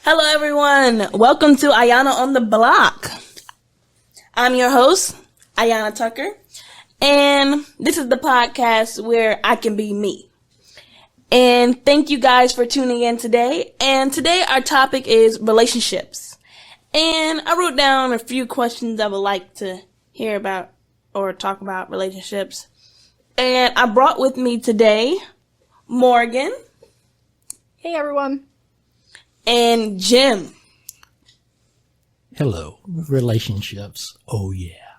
Hello, everyone. Welcome to Iyanna on the Block. I'm your host, Iyanna Tucker, and this is the podcast where I can be me. And thank you guys for tuning in today. And today our topic is relationships. And I wrote down a few questions I would like to hear about or talk about relationships. And I brought with me today Morgan. Hey, everyone. And Jim. Hello, relationships. Oh, yeah.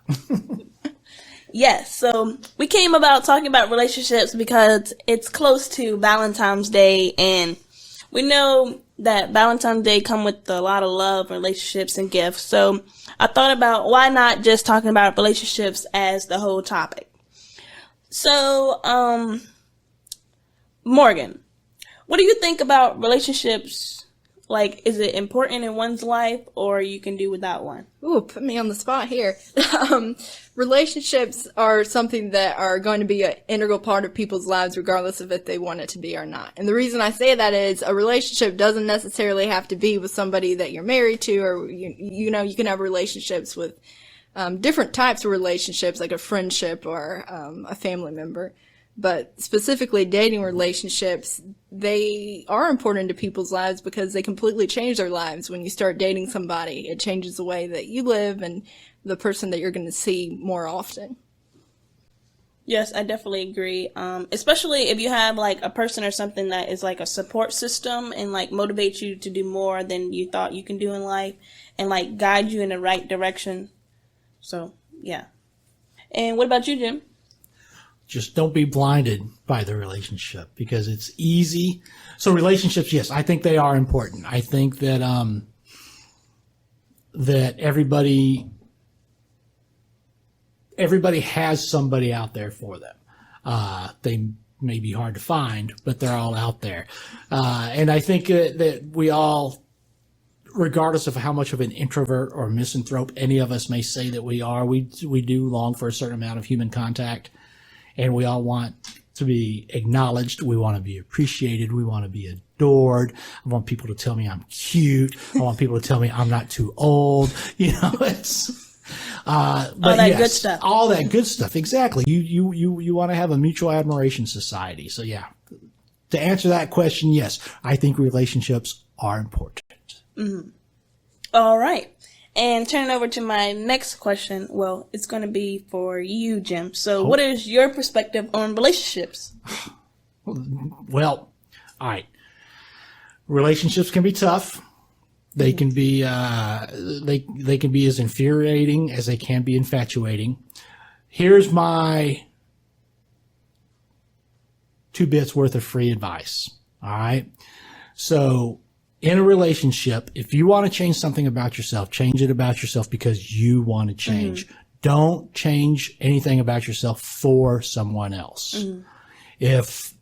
Yes, so we came about talking about relationships because it's close to Valentine's Day, and we know that Valentine's Day come with a lot of love, relationships, and gifts. So I thought about why not just talking about relationships as the whole topic. So, Morgan, what do you think about relationships? Like, is it important in one's life, or you can do without one? Ooh, put me on the spot here. Relationships are something that are going to be an integral part of people's lives, regardless of if they want it to be or not. And the reason I say that is a relationship doesn't necessarily have to be with somebody that you're married to, or, you can have relationships with different types of relationships, like a friendship or a family member. But specifically dating relationships, they are important to people's lives because they completely change their lives. When you start dating somebody, it changes the way that you live and the person that you're going to see more often. Yes, I definitely agree. Especially if you have like a person or something that is like a support system and like motivates you to do more than you thought you can do in life and like guide you in the right direction. So, yeah. And what about you, Jim? Just don't be blinded by the relationship because it's easy. So relationships, yes, I think they are important. I think that that everybody has somebody out there for them. They may be hard to find, but they're all out there. And I think that we all, regardless of how much of an introvert or misanthrope any of us may say that we are, we do long for a certain amount of human contact. And we all want to be acknowledged. We want to be appreciated. We want to be adored. I want people to tell me I'm cute. I want people to tell me I'm not too old. It's, but all that yes, good stuff. All that good stuff. Exactly. You want to have a mutual admiration society. So yeah, to answer that question, yes, I think relationships are important. Mm-hmm. All right. And turning over to my next question, well, it's going to be for you, Jim. So what is your perspective on relationships? Well, all right. Relationships can be tough. They can be they can be as infuriating as they can be infatuating. Here's my 2 bits worth of free advice. All right. So in a relationship, if you want to change something about yourself, change it about yourself because you want to change. Mm-hmm. Don't change anything about yourself for someone else. Mm-hmm. If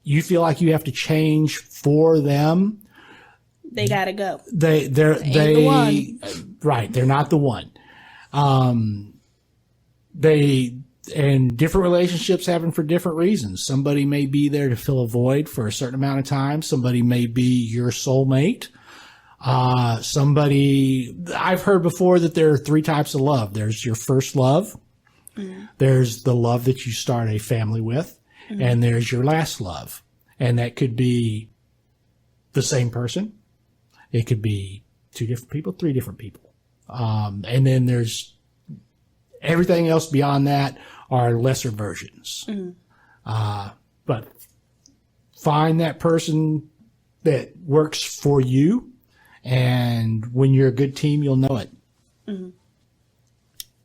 you feel like you have to change for them, they gotta go. They're the one. Right. They're not the one. And different relationships happen for different reasons. Somebody may be there to fill a void for a certain amount of time. Somebody may be your soulmate. I've heard before that there are 3 types of love. There's your first love. Mm-hmm. There's the love that you start a family with. Mm-hmm. And there's your last love. And that could be the same person. It could be 2 different people, 3 different people. And then there's everything else beyond that are lesser versions. Mm-hmm. But find that person that works for you, and when you're a good team, you'll know it. Mm-hmm.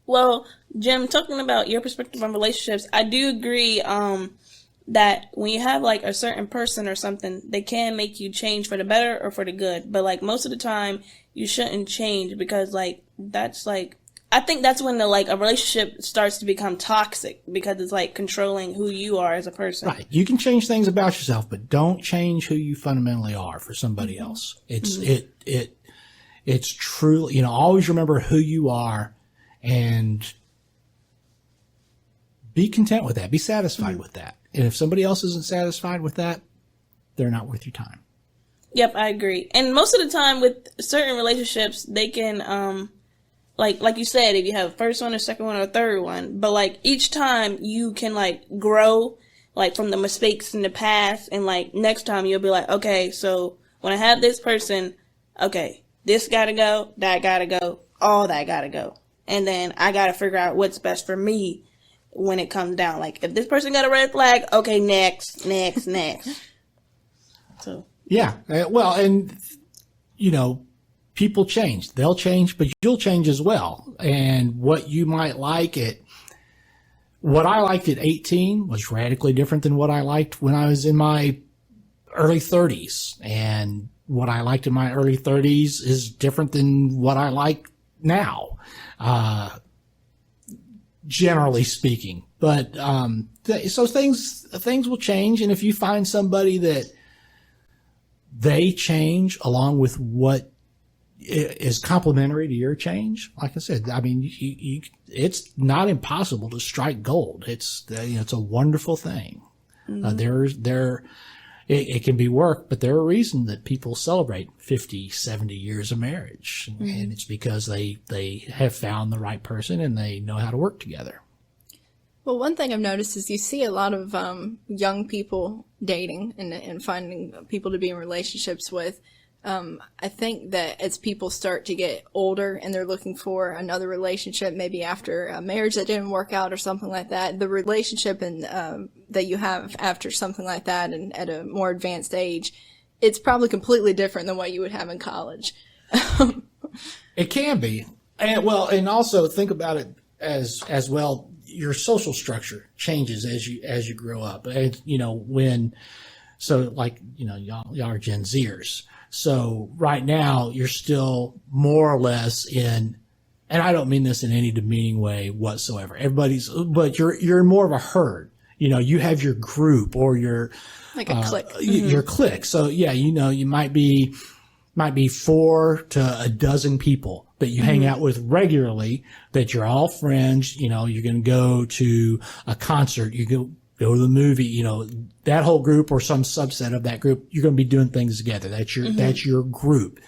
Well, Jim, talking about your perspective on relationships, I do agree that when you have like a certain person or something, they can make you change for the better or for the good. But like most of the time, you shouldn't change because like that's like, I think that's when a relationship starts to become toxic because it's like controlling who you are as a person. Right. You can change things about yourself, but don't change who you fundamentally are for somebody else. It's truly, always remember who you are and be content with that. Be satisfied with that. And if somebody else isn't satisfied with that, they're not worth your time. Yep, I agree. And most of the time with certain relationships, they can, like you said, if you have a first one, a second one, or a third one, but like each time you can like grow like from the mistakes in the past, and like next time you'll be like, okay, so when I have this person, okay, this gotta go, that gotta go, all that gotta go. And then I gotta figure out what's best for me when it comes down. Like if this person got a red flag, okay, next. So. Yeah. Well, and, you know, people change. They'll change, but you'll change as well. And what you might like what I liked at 18 was radically different than what I liked when I was in my early 30s. And what I liked in my early 30s is different than what I like now, generally speaking. But so things will change. And if you find somebody that they change along with what is complementary to your change, like I said, I mean, it's not impossible to strike gold. It's it's a wonderful thing. Mm-hmm. It can be work, but there are reasons that people celebrate 50, 70 years of marriage, mm-hmm. and it's because they have found the right person and they know how to work together. Well, one thing I've noticed is you see a lot of young people dating and finding people to be in relationships with. I think that as people start to get older and they're looking for another relationship, maybe after a marriage that didn't work out or something like that, the relationship that you have after something like that and at a more advanced age, it's probably completely different than what you would have in college. It can be. And also think about it as well. Your social structure changes as you grow up. And, y'all are Gen Zers. So right now you're still more or less in, and I don't mean this in any demeaning way whatsoever. But you're more of a herd. You have your group or your, like a clique. Your clique. So yeah, you might be 4 to a dozen people that you hang out with regularly, that you're all friends. You're going to go to a concert. You go to the movie, that whole group or some subset of that group, you're going to be doing things together. That's your group.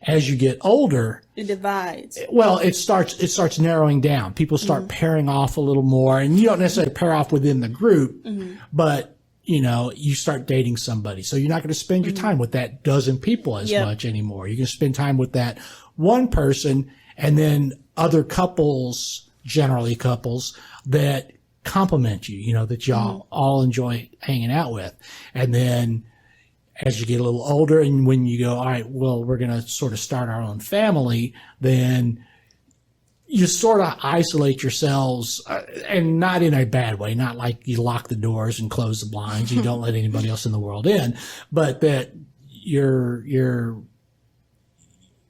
As you get older, it divides. Well, it starts narrowing down. People start pairing off a little more, and you don't necessarily pair off within the group, but you start dating somebody. So you're not going to spend your time with that dozen people as much anymore. You're going to spend time with that one person, and then other couples, generally couples that complement you, that y'all all enjoy hanging out with. And then as you get a little older and when you go, all right, well, we're going to sort of start our own family, then you sort of isolate yourselves, and not in a bad way, not like you lock the doors and close the blinds, you don't let anybody else in the world in, but that you're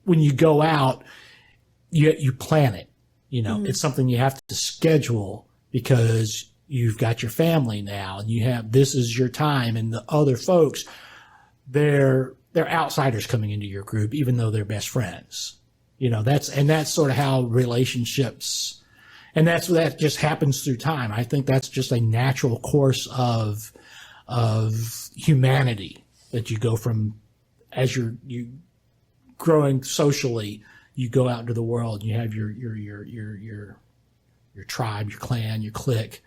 when you go out, you plan it. It's something you have to schedule because you've got your family now and this is your time, and the other folks, they're outsiders coming into your group, even though they're best friends. That's sort of how relationships, and that just happens through time. I think that's just a natural course of humanity, that you go from, as you growing socially, you go out into the world and you have your tribe, your clan, your clique,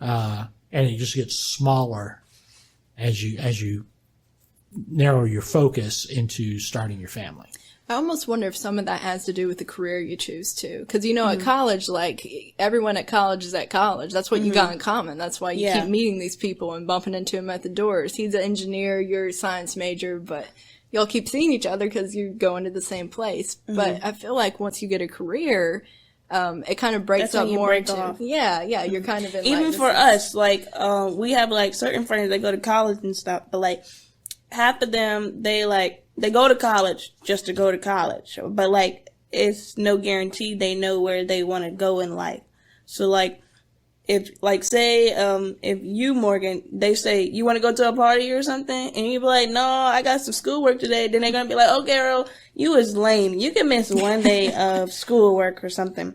and it just gets smaller as you narrow your focus into starting your family. I almost wonder if some of that has to do with the career you choose too. Because, at college, like, everyone at college is at college. That's what you got in common. That's why you keep meeting these people and bumping into them at the doors. He's an engineer, you're a science major, but y'all keep seeing each other because you're going to the same place. But I feel like once you get a career, it kind of breaks up more into, you're kind of in, even like, for us, like, we have like certain friends that go to college and stuff, but like half of them, they go to college just to go to college, but like it's no guarantee they know where they want to go in life. So like, if you, Morgan, they say you want to go to a party or something, and you be like, no, I got some schoolwork today, then they're gonna be like, okay, girl, you is lame. You can miss one day of schoolwork or something.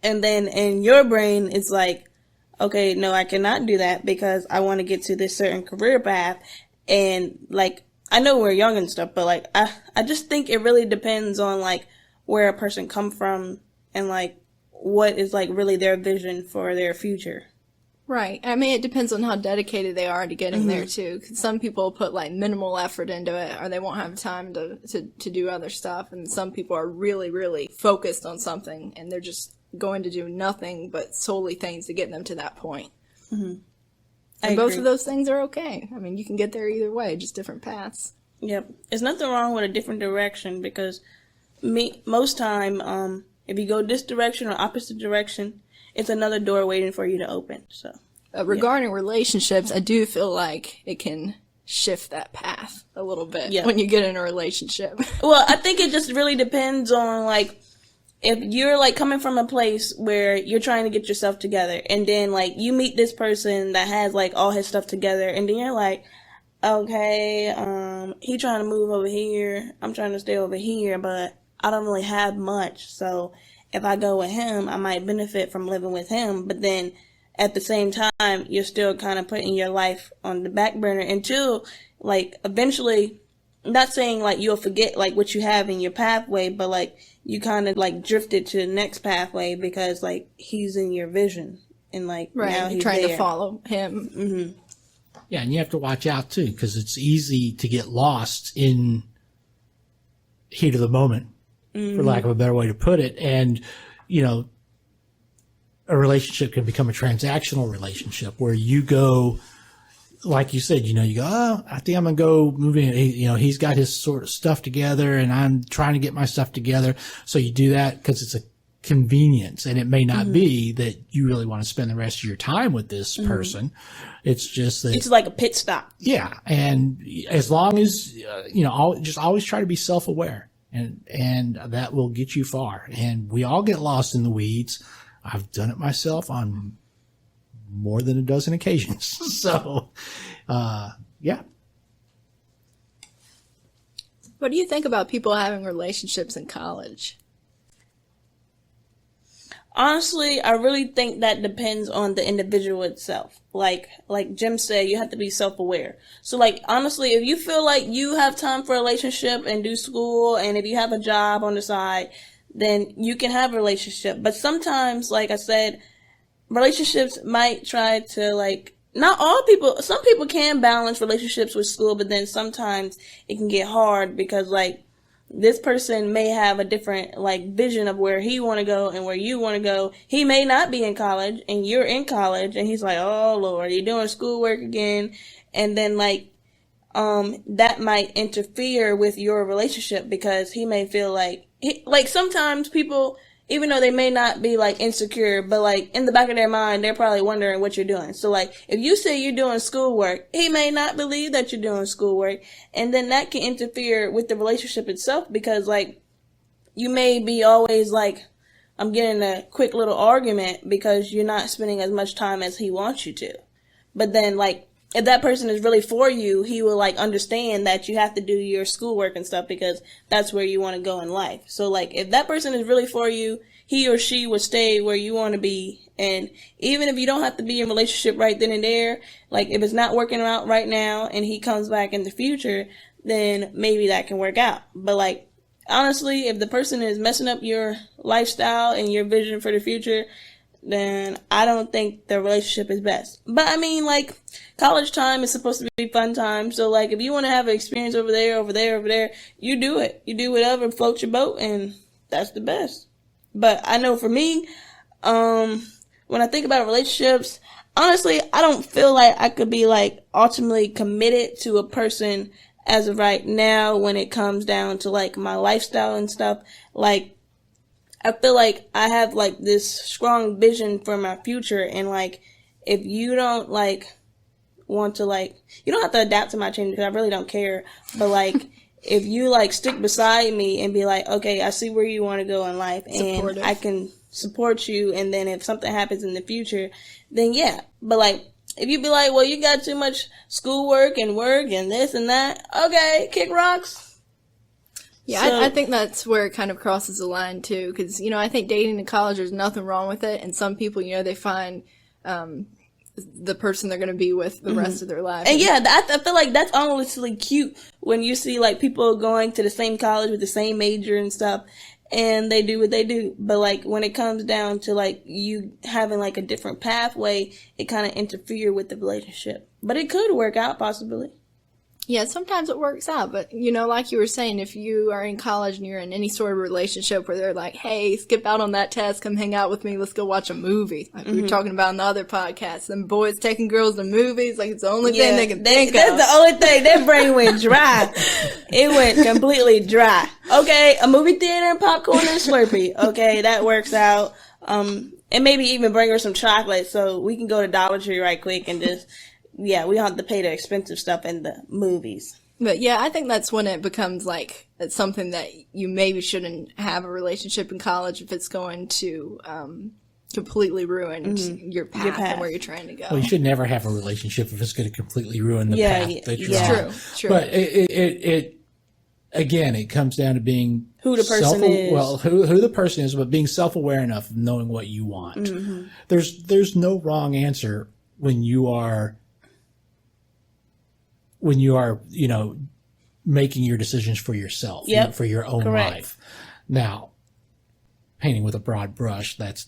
And then in your brain, it's like, okay, no, I cannot do that because I want to get to this certain career path. And like, I know we're young and stuff, but like, I just think it really depends on like where a person come from and like what is like really their vision for their future. Right. I mean, it depends on how dedicated they are to getting there too. 'Cause some people put like minimal effort into it, or they won't have time to do other stuff. And some people are really, really focused on something, and they're just going to do nothing but solely things to get them to that point. And both of those things are okay. I mean, you can get there either way, just different paths. Yep. There's nothing wrong with a different direction because most time, if you go this direction or opposite direction, it's another door waiting for you to open. So, regarding relationships, I do feel like it can shift that path a little bit when you get in a relationship. Well, I think it just really depends on like if you're like coming from a place where you're trying to get yourself together, and then like you meet this person that has like all his stuff together, and then you're like, okay, he trying to move over here, I'm trying to stay over here, but I don't really have much, so if I go with him, I might benefit from living with him, but then at the same time, you're still kind of putting your life on the back burner until, like, eventually, not saying, like, you'll forget, like, what you have in your pathway, but, like, you kind of, like, drifted to the next pathway because, like, he's in your vision, and, like, now he's trying there. to follow him. Yeah, and you have to watch out, too, because it's easy to get lost in heat of the moment, for lack of a better way to put it. And, you know, a relationship can become a transactional relationship where you go, like you said, you know, you go, oh, I think I'm going to go move in. You know, he's got his sort of stuff together and I'm trying to get my stuff together. So you do that because it's a convenience, and it may not be that you really want to spend the rest of your time with this person. It's just that It's like a pit stop. yeah. And as long as, you know, just always try to be self-aware. And that will get you far. And we all get lost in the weeds. I've done it myself on more than a dozen occasions. So, yeah. What do you think about people having relationships in college? Honestly, I really think that depends on the individual itself. Like Jim said, you have to be self-aware. So, like, honestly, if you feel like you have time for a relationship and do school, and if you have a job on the side, then you can have a relationship. But sometimes, like I said, relationships might try to, like, not all people, some people can balance relationships with school, but then sometimes it can get hard because, like, this person may have a different, like, vision of where he want to go and where you want to go. He may not be in college and you're in college, and he's like, oh Lord, you're doing schoolwork again. And then, like, that might interfere with your relationship because he may feel like sometimes people, even though they may not be like insecure, but like in the back of their mind, they're probably wondering what you're doing. So like if you say you're doing schoolwork, he may not believe that you're doing schoolwork. And then that can interfere with the relationship itself because like you may be always like, I'm getting a quick little argument because you're not spending as much time as he wants you to. But then like, if that person is really for you, he will like understand that you have to do your schoolwork and stuff because that's where you want to go in life. So like if that person is really for you, he or she will stay where you want to be. And even if you don't have to be in a relationship right then and there, like if it's not working out right now and he comes back in the future, then maybe that can work out. But like honestly, if the person is messing up your lifestyle and your vision for the future, then I don't think the relationship is best. But I mean, like, college time is supposed to be fun time. So, like, if you want to have an experience over there, you do it. You do whatever, float your boat, and that's the best. But I know for me, when I think about relationships, honestly, I don't feel like I could be, like, ultimately committed to a person as of right now when it comes down to, like, my lifestyle and stuff. Like, I feel like I have, like, this strong vision for my future, and, like, if you don't, like, want to, like, you don't have to adapt to my change because I really don't care, but, like, if you, like, stick beside me and be like, okay, I see where you want to go in life, and Supportive. I can support you, and then if something happens in the future, then yeah, but, like, if you be like, well, you got too much schoolwork and work and this and that, okay, kick rocks. Yeah, So, I think that's where it kind of crosses the line, too, because, you know, I think dating in college, there's nothing wrong with it, and some people, you know, they find the person they're going to be with the rest of their life. And yeah, I feel like that's honestly cute when you see like people going to the same college with the same major and stuff, and they do what they do. But like when it comes down to like you having like a different pathway, it kind of interfere with the relationship. But it could work out possibly. Yeah, sometimes it works out, but like you were saying, if you are in college and you're in any sort of relationship where they're like, hey, skip out on that test, come hang out with me, let's go watch a movie. Like we were talking about in the other podcast, them boys taking girls to movies, like it's the only thing they can think of. That's the only thing. Their brain went dry. It went completely dry. Okay, a movie theater and popcorn and Slurpee. Okay, that works out. And maybe even bring her some chocolate so we can go to Dollar Tree right quick and just... Yeah, we don't have to pay the expensive stuff in the movies. But yeah, I think that's when it becomes like it's something that you maybe shouldn't have a relationship in college if it's going to completely ruin your path and where you're trying to go. Well, you should never have a relationship if it's going to completely ruin the path that you're on. True. But it again, it comes down to being who the person is. Well, who the person is, but being self-aware enough of knowing what you want. Mm-hmm. There's no wrong answer when you are making your decisions for yourself, for your own life. Now, painting with a broad brush, that's,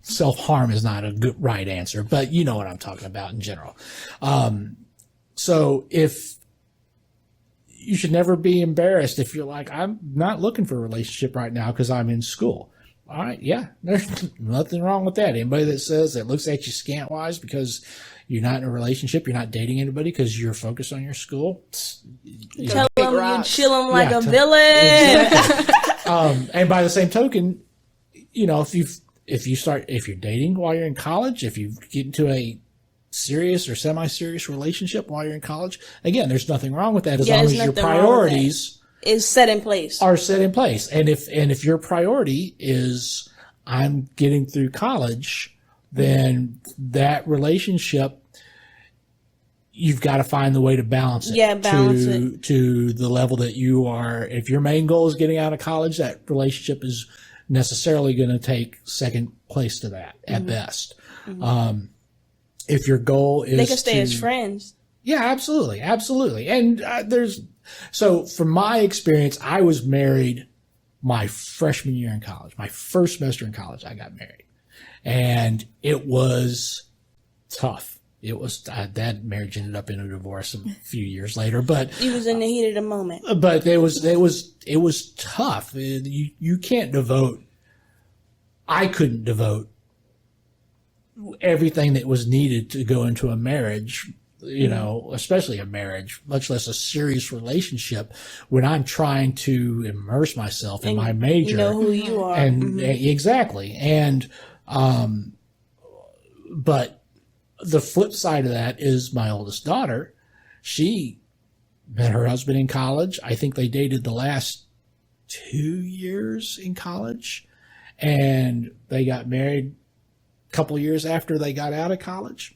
self-harm is not a good right answer, but you know what I'm talking about in general. So if you should never be embarrassed if you're like, I'm not looking for a relationship right now because I'm in school. All right. Yeah. There's nothing wrong with that. Anybody that says that looks at you scant-wise because you're not in a relationship, you're not dating anybody because you're focused on your school. Tell them you chill them like a villain. Exactly. And by the same token, if you're dating while you're in college, if you get into a serious or semi-serious relationship while you're in college, again, there's nothing wrong with that as long as your priorities is set in place. Are set in place. And if your priority is I'm getting through college, then that relationship, you've got to find the way to balance it. Yeah, balance it. To the level that you are. If your main goal is getting out of college, that relationship is necessarily going to take second place to that at best. Mm-hmm. If your goal is they can stay as friends. Yeah, absolutely. Absolutely. And so from my experience, I was married my freshman year in college. My first semester in college, I got married. And it was tough. It was, that marriage ended up in a divorce a few years later, but. It was in the heat of the moment. But it was tough. You can't I couldn't devote everything that was needed to go into a marriage, especially a marriage, much less a serious relationship, when I'm trying to immerse myself in my major. You know who you are. And exactly. And, but the flip side of that is my oldest daughter. She met her husband in college. I think they dated the last 2 years in college, and they got married a couple of years after they got out of college.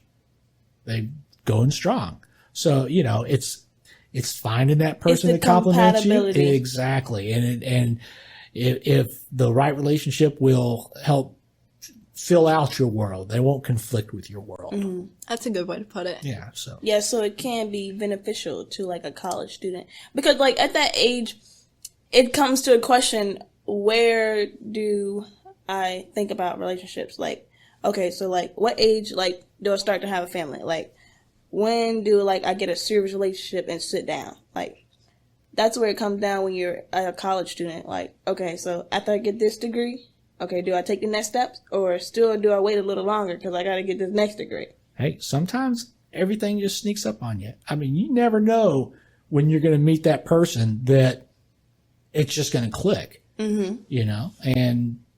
They going strong. So, it's finding that person that complements you. Exactly. And if the right relationship will help fill out your world, they won't conflict with your world. Mm-hmm. That's a good way to put it. Yeah. So it can be beneficial to like a college student, because like at that age, it comes to a question, where do I think about relationships? Like, okay, so like what age like do I start to have a family? Like, when do like I get a serious relationship and sit down? Like, that's where it comes down when you're a college student. Like, okay, so after I get this degree, okay, do I take the next steps, or still do I wait a little longer because I got to get this next degree? Hey, sometimes everything just sneaks up on you. I mean, you never know when you're going to meet that person that it's just going to click, and be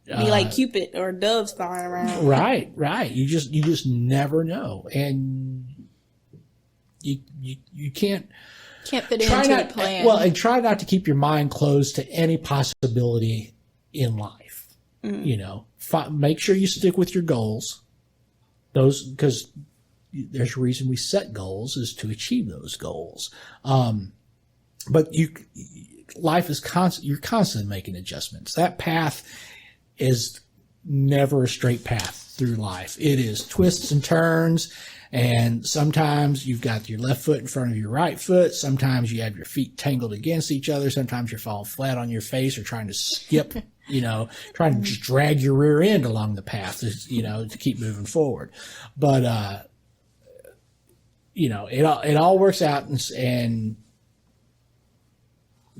like Cupid or doves flying around. Right. You just never know, and you can't fit into a plan. Well, and try not to keep your mind closed to any possibility in life. Make sure you stick with your goals. Those, because there's a reason we set goals, is to achieve those goals. But life is constant. You're constantly making adjustments. That path is never a straight path through life. It is twists and turns. And sometimes you've got your left foot in front of your right foot. Sometimes you have your feet tangled against each other. Sometimes you're falling flat on your face or trying to skip, trying to just drag your rear end along the path, to keep moving forward. But, it all works out, and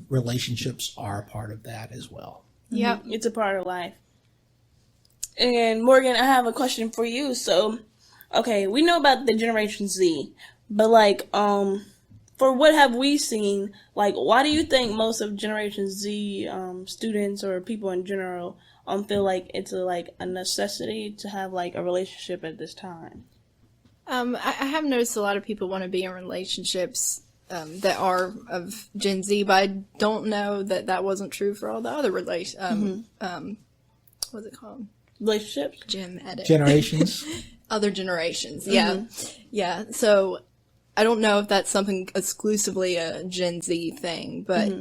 relationships are a part of that as well. Yep, it's a part of life. And Morgan, I have a question for you. So, okay, we know about the Generation Z, but for what have we seen? Why do you think most of Generation Z students or people in general feel like it's a necessity to have a relationship at this time? I have noticed a lot of people want to be in relationships that are of Gen Z, but I don't know that wasn't true for all the other what's it called? Relationships? Generations. Other generations, yeah. Yeah, so I don't know if that's something exclusively a Gen Z thing, but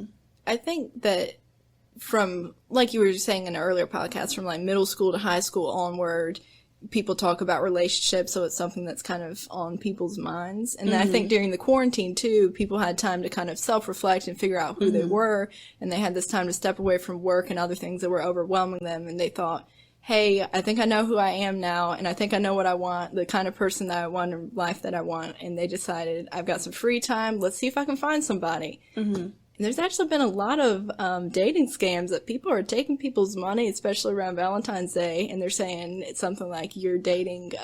I think that from, like you were saying in an earlier podcast, from middle school to high school onward, people talk about relationships, so it's something that's kind of on people's minds. And I think during the quarantine, too, people had time to kind of self-reflect and figure out who they were, and they had this time to step away from work and other things that were overwhelming them, and they thought, hey, I think I know who I am now, and I think I know what I want, the kind of person that I want in life that I want, and they decided, I've got some free time, let's see if I can find somebody. And there's actually been a lot of dating scams that people are taking people's money, especially around Valentine's Day, and they're saying it's something like you're dating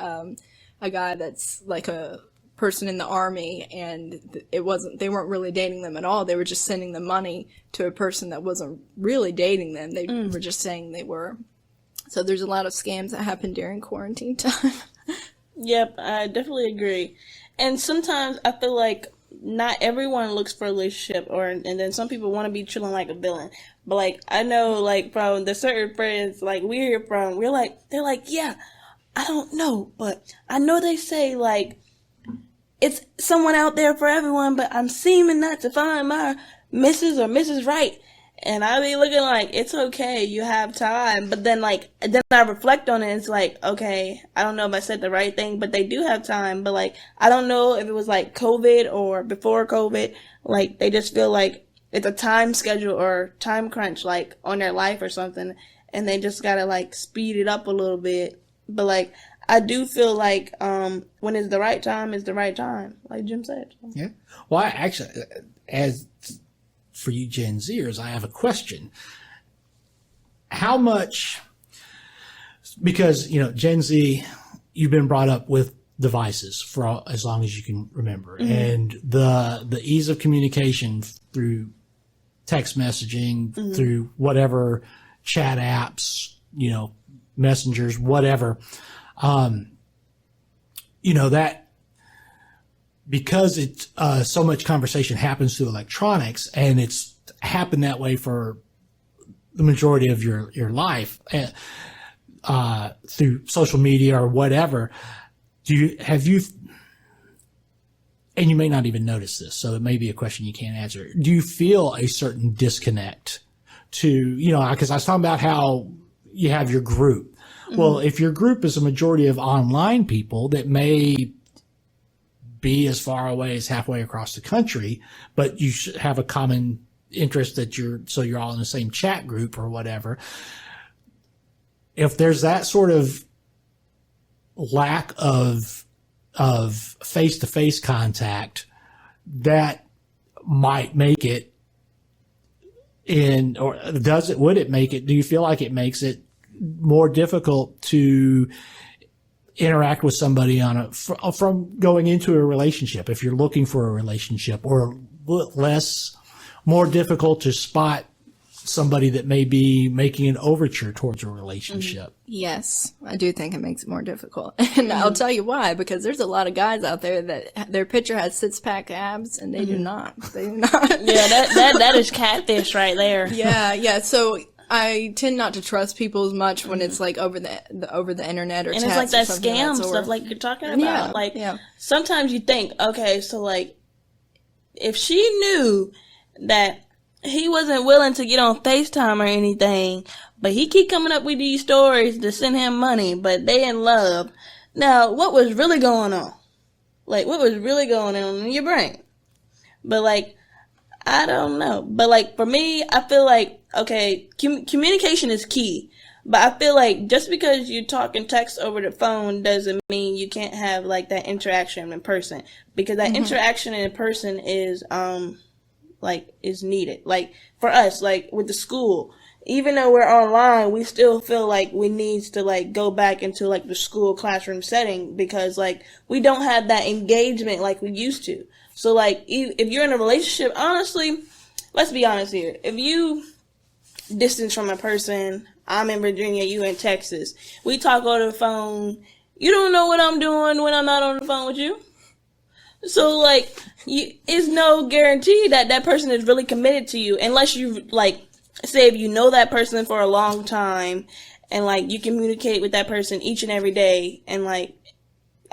a guy that's like a person in the army, and they weren't really dating them at all. They were just sending the money to a person that wasn't really dating them. They were just saying they were. So there's a lot of scams that happen during quarantine time. Yep, I definitely agree. And sometimes I feel like not everyone looks for a relationship, and then some people want to be chilling like a villain. But I know from the certain friends we hear from, they're like, yeah, I don't know, but I know they say it's someone out there for everyone, but I'm seeming not to find my Mrs. or Mrs. Right. And I be looking it's okay, you have time. But then then I reflect on it, it's okay, I don't know if I said the right thing, but they do have time. But I don't know if it was COVID or before COVID, they just feel it's a time schedule or time crunch, on their life or something. And they just gotta speed it up a little bit. But I do feel when it's the right time, it's the right time, like Jim said. Yeah. Well, for you Gen Zers, I have a question. How much, because, Gen Z, you've been brought up with devices for as long as you can remember. And the ease of communication through text messaging, through whatever chat apps, messengers, whatever, that, because it's so much conversation happens through electronics, and it's happened that way for the majority of your life through social media or whatever. And you may not even notice this, so it may be a question you can't answer. Do you feel a certain disconnect to, because I was talking about how you have your group. Well, if your group is a majority of online people that may be as far away as halfway across the country, but you should have a common interest that you're all in the same chat group or whatever. If there's that sort of lack of face-to-face contact, that might make it would it make it, do you feel like it makes it more difficult to interact with somebody from going into a relationship, if you're looking for a relationship, or more difficult to spot somebody that may be making an overture towards a relationship? Yes, I do think it makes it more difficult. And I'll tell you why, because there's a lot of guys out there that their picture has six-pack abs, and they do not. They do not. Yeah, that is catfish right there. Yeah. So I tend not to trust people as much when it's over the internet or and chats. And it's that scam stuff you're talking about. Sometimes you think, okay, so if she knew that he wasn't willing to get on FaceTime or anything, but he keep coming up with these stories to send him money, but they in love. Now, what was really going on? Like, what was really going on in your brain? But, like, I don't know. But, like, for me, I feel like, okay, communication is key. But I feel like just because you talk and text over the phone doesn't mean you can't have, like, that interaction in person. Because that interaction in person is, is needed. Like, for us, like, with the school, even though we're online, we still feel like we need to, like, go back into, like, the school classroom setting because, like, we don't have that engagement like we used to. So, like, if you're in a relationship, honestly, let's be honest here. If you distance from a person, I'm in Virginia, you in Texas, we talk over the phone, you don't know what I'm doing when I'm not on the phone with you. So, like, it's no guarantee that that person is really committed to you unless you, like, say if you know that person for a long time and, like, you communicate with that person each and every day and, like,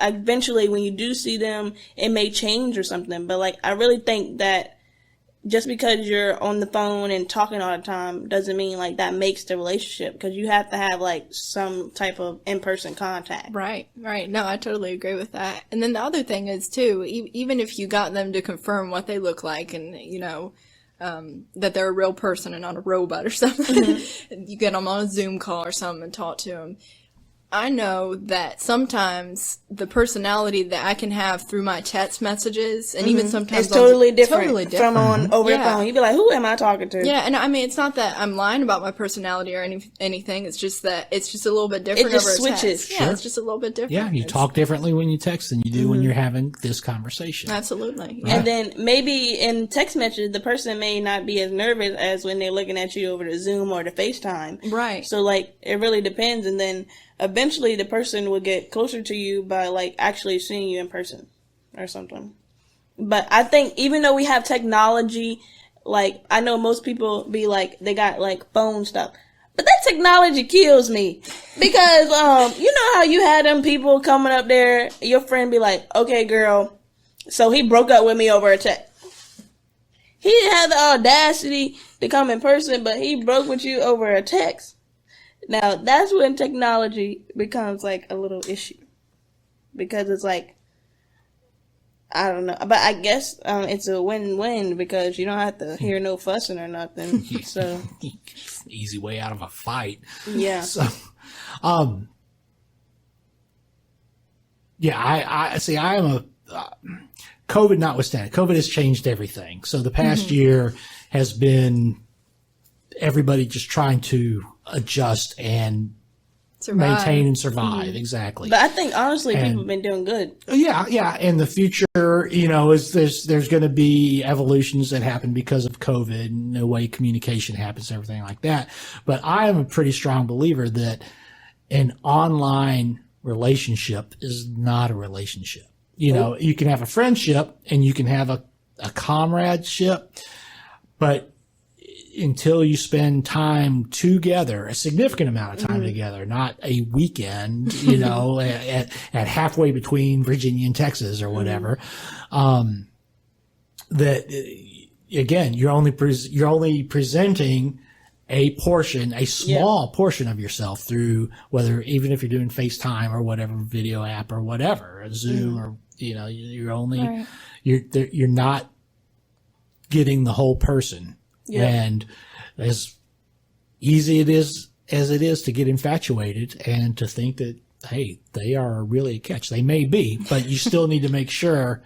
eventually when you do see them, it may change or something. But, like, I really think that just because you're on the phone and talking all the time doesn't mean, like, that makes the relationship because you have to have, like, some type of in-person contact. Right. No, I totally agree with that. And then the other thing is, too, even if you got them to confirm what they look like and, you know, that they're a real person and not a robot or something. You get them on a Zoom call or something and talk to them. I know that sometimes the personality that I can have through my text messages and even sometimes it's totally different from on over the phone. You'd be like, who am I talking to? Yeah, and I mean, it's not that I'm lying about my personality or anything. It's just that it's just a little bit different. It just over switches. Text. Yeah, it's just a little bit different. Yeah, you talk differently when you text than you do when you're having this conversation. Absolutely. Yeah. And then maybe in text messages, the person may not be as nervous as when they're looking at you over the Zoom or the FaceTime. Right. So, like, it really depends. And then eventually the person will get closer to you by, like, actually seeing you in person or something. But I think even though we have technology, like, I know most people be like, they got, like, phone stuff. But that technology kills me. Because, you know how you had them people coming up there, your friend be like, okay, girl, so he broke up with me over a text. He didn't have the audacity to come in person, but he broke with you over a text. Now, that's when technology becomes, like, a little issue. Because it's like, I don't know. But I guess it's a win-win because you don't have to hear no fussing or nothing. So Easy way out of a fight. Yeah. So, yeah, I see, I am a, COVID notwithstanding, COVID has changed everything. So the past year has been everybody just trying to adjust and maintain and survive. Exactly. But I think honestly, people have been doing good. Yeah. In the future, you know, there's going to be evolutions that happen because of COVID and the way communication happens, everything like that. But I am a pretty strong believer that an online relationship is not a relationship. You know, you can have a friendship and you can have a comradeship, but until you spend time together, a significant amount of time together, not a weekend, you know, at halfway between Virginia and Texas or whatever, that again, you're only presenting a portion, a small portion of yourself through whether, even if you're doing FaceTime or whatever video app or whatever, a Zoom or, you know, you're only, you're not getting the whole person. Yeah. And as easy as it is to get infatuated and to think that, hey, they are really a catch. They may be, but you still need to make sure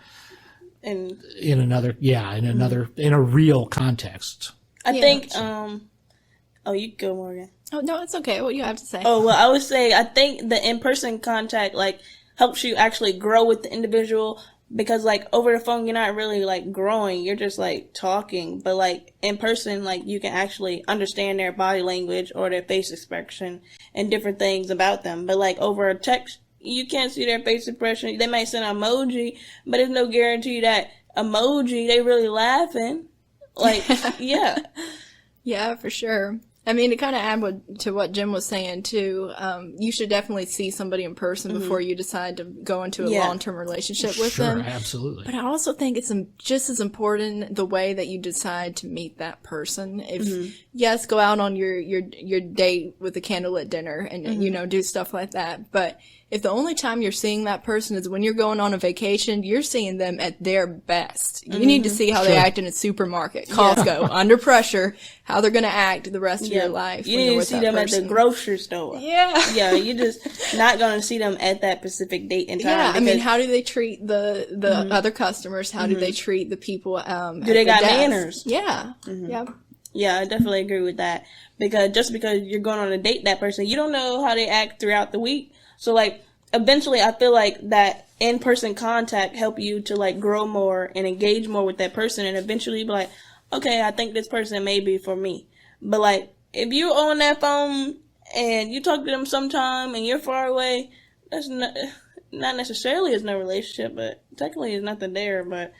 in a real context. I think, you go, Morgan. Oh, no, it's okay. What do you have to say? Oh, well, I would say, I think the in-person contact, like, helps you actually grow with the individual. Because, like, over the phone, you're not really, like, growing. You're just, like, talking. But, like, in person, like, you can actually understand their body language or their face expression and different things about them. But, like, over a text, you can't see their face expression. They might send an emoji, but there's no guarantee that emoji, they really laughing. Like, yeah. Yeah, for sure. I mean, to kind of add to what Jim was saying too, you should definitely see somebody in person before you decide to go into a long-term relationship with them. Sure, absolutely. But I also think it's just as important the way that you decide to meet that person. If yes, go out on your date with a candlelit dinner and you know, do stuff like that. But if the only time you're seeing that person is when you're going on a vacation, you're seeing them at their best. You need to see how they act in a supermarket, Costco, under pressure, how they're going to act the rest of your life. You need to see them at the grocery store. Yeah, you're just not going to see them at that specific date and time. Yeah, I mean, how do they treat the other customers? How do they treat the people do they got desk? manners? Yeah, yeah. Yeah, I definitely agree with that. Because just because you're going on a date with that person, you don't know how they act throughout the week. So, like, eventually I feel like that in-person contact help you to, like, grow more and engage more with that person and eventually be like, okay, I think this person may be for me. But, like, if you're on that phone and you talk to them sometime and you're far away, that's not necessarily is no relationship, but technically there's nothing there. But,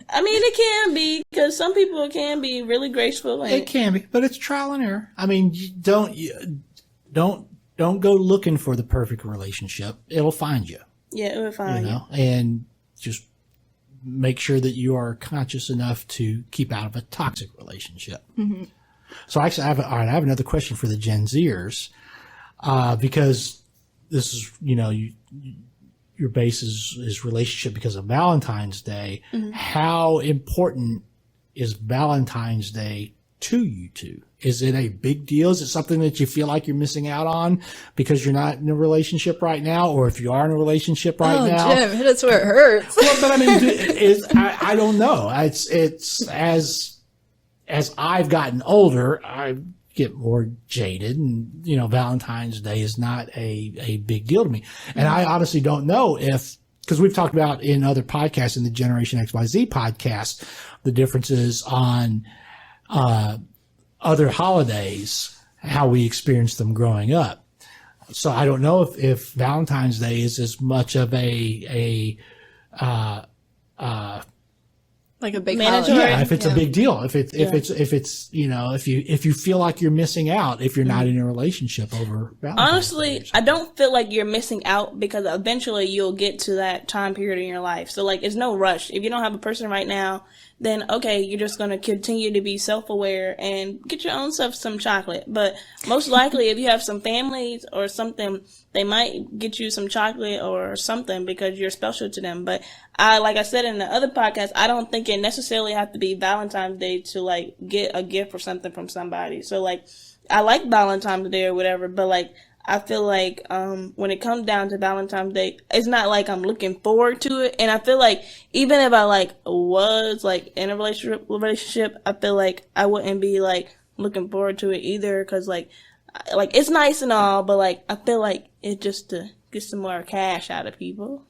I mean, it can be, because some people can be really graceful. And it can be, but it's trial and error. I mean, don't go looking for the perfect relationship. It'll find you. Yeah, it will find you. And just make sure that you are conscious enough to keep out of a toxic relationship. Mm-hmm. So actually, I have another question for the Gen Zers, because this is, your base is relationship because of Valentine's Day. Mm-hmm. How important is Valentine's Day to you two? Is it a big deal? Is it something that you feel like you're missing out on because you're not in a relationship right now? Or if you are in a relationship right now? Jim, hit us where it hurts. Well, but I mean, I don't know. It's as I've gotten older, I get more jaded, and Valentine's Day is not a big deal to me. And I honestly don't know because we've talked about in other podcasts, in the Generation XYZ podcast, the differences on other holidays, how we experienced them growing up. So I don't know if Valentine's Day is as much of a like a big mandatory. holiday. Yeah, if it's a big deal, if it's if you feel like you're missing out if you're not in a relationship over Valentine's Honestly, Day. I don't feel like you're missing out because eventually you'll get to that time period in your life. So, like, it's no rush. If you don't have a person right now, then okay, you're just going to continue to be self-aware and get your own self some chocolate. But most likely, if you have some families or something, they might get you some chocolate or something because you're special to them. But like I said in the other podcast, I don't think it necessarily have to be Valentine's Day to, like, get a gift or something from somebody. So, like, I like Valentine's Day or whatever, but, like, I feel like when it comes down to Valentine's Day, it's not like I'm looking forward to it. And I feel like even if I, like, was, like, in a relationship, I feel like I wouldn't be, like, looking forward to it either. Because, like, it's nice and all, but, like, I feel like it's just to get some more cash out of people.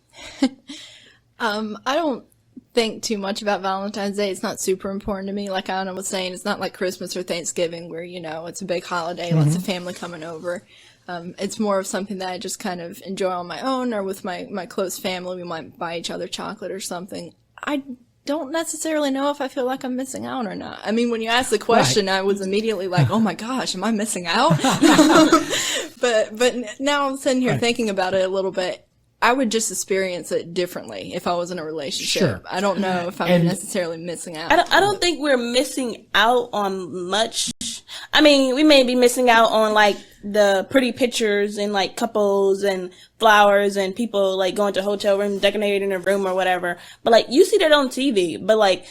I don't think too much about Valentine's Day. It's not super important to me. Like Iyanna was saying, it's not like Christmas or Thanksgiving where, it's a big holiday, lots of family coming over. It's more of something that I just kind of enjoy on my own or with my close family. We might buy each other chocolate or something. I don't necessarily know if I feel like I'm missing out or not. I mean, when you asked the question, I was immediately like, oh my gosh, am I missing out? But now I'm sitting here thinking about it a little bit. I would just experience it differently if I was in a relationship. Sure. I don't know if I'm necessarily missing out. I don't think we're missing out on much. I mean, we may be missing out on, like, the pretty pictures and, like, couples and flowers and people, like, going to a hotel room, decorating a room or whatever. But, like, you see that on TV. But, like,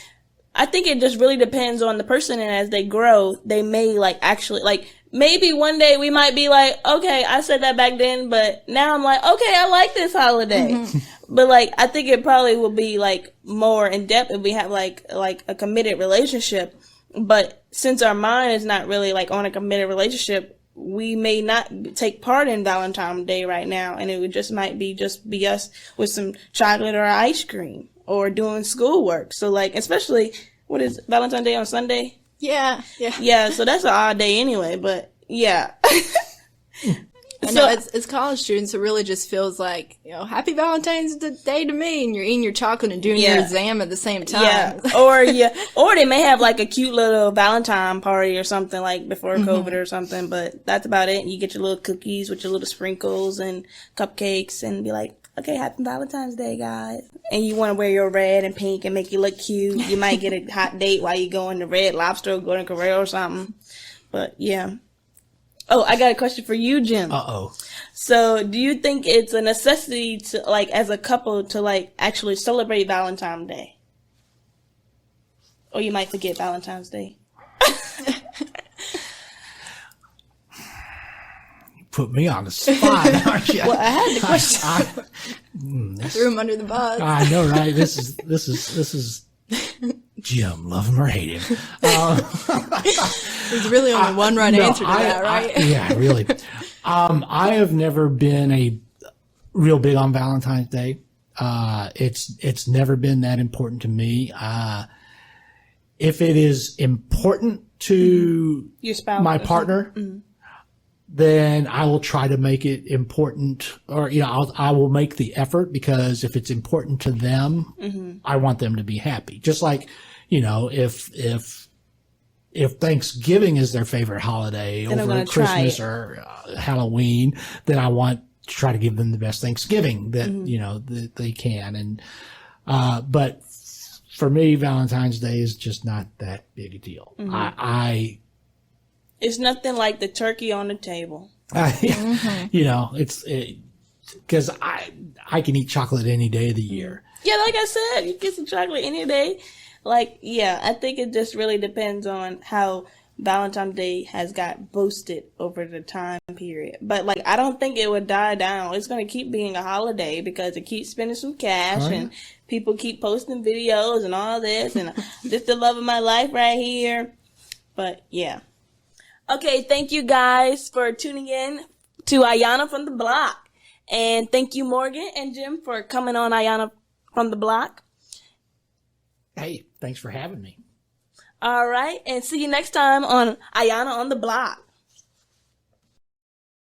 I think it just really depends on the person, and as they grow, they may, like, actually, like, maybe one day we might be like, okay, I said that back then, but now I'm like, okay, I like this holiday. Mm-hmm. But, like, I think it probably will be, like, more in depth if we have, like a committed relationship. But since our mind is not really, like, on a committed relationship, we may not take part in Valentine's Day right now, and it would might be us with some chocolate or ice cream or doing schoolwork. So, like, especially, what is Valentine's Day on Sunday? Yeah. Yeah, so that's an odd day anyway, but yeah. I know, as college students, it really just feels like, Happy Valentine's Day to me, and you're eating your chocolate and doing your exam at the same time. Yeah. Or they may have like a cute little Valentine party or something like before COVID or something, but that's about it. You get your little cookies with your little sprinkles and cupcakes and be like, okay, happy Valentine's Day, guys. And you want to wear your red and pink and make you look cute. You might get a hot date while you go into Red Lobster or go to Corral or something. But yeah. Oh, I got a question for you, Jim. Uh-oh. So, do you think it's a necessity to, like, as a couple to, like, actually celebrate Valentine's Day? Or you might forget Valentine's Day. Put me on the spot, aren't you? Well, I had the question. Threw him under the bus. I know, right? This is Jim, love him or hate him. There's really only one right answer to that, right? Yeah, really. I have never been a real big on Valentine's Day. It's never been that important to me. If it is important to Your spouse, my partner, then I will try to make it important, or I will make the effort, because if it's important to them, I want them to be happy. Just like, if Thanksgiving is their favorite holiday over Christmas or Halloween, then I want to try to give them the best Thanksgiving that that they can. And but for me, Valentine's Day is just not that big a deal. It's nothing like the turkey on the table. It's because I can eat chocolate any day of the year. Yeah, like I said, you get some chocolate any day. Like, yeah, I think it just really depends on how Valentine's Day has got boosted over the time period. But, like, I don't think it would die down. It's going to keep being a holiday because it keeps spending some cash and people keep posting videos and all this. And this is the love of my life right here. But, yeah. Okay, thank you guys for tuning in to Iyanna from the Block. And thank you, Morgan and Jim, for coming on Iyanna from the Block. Hey, thanks for having me. All right, and see you next time on Iyanna on the Block.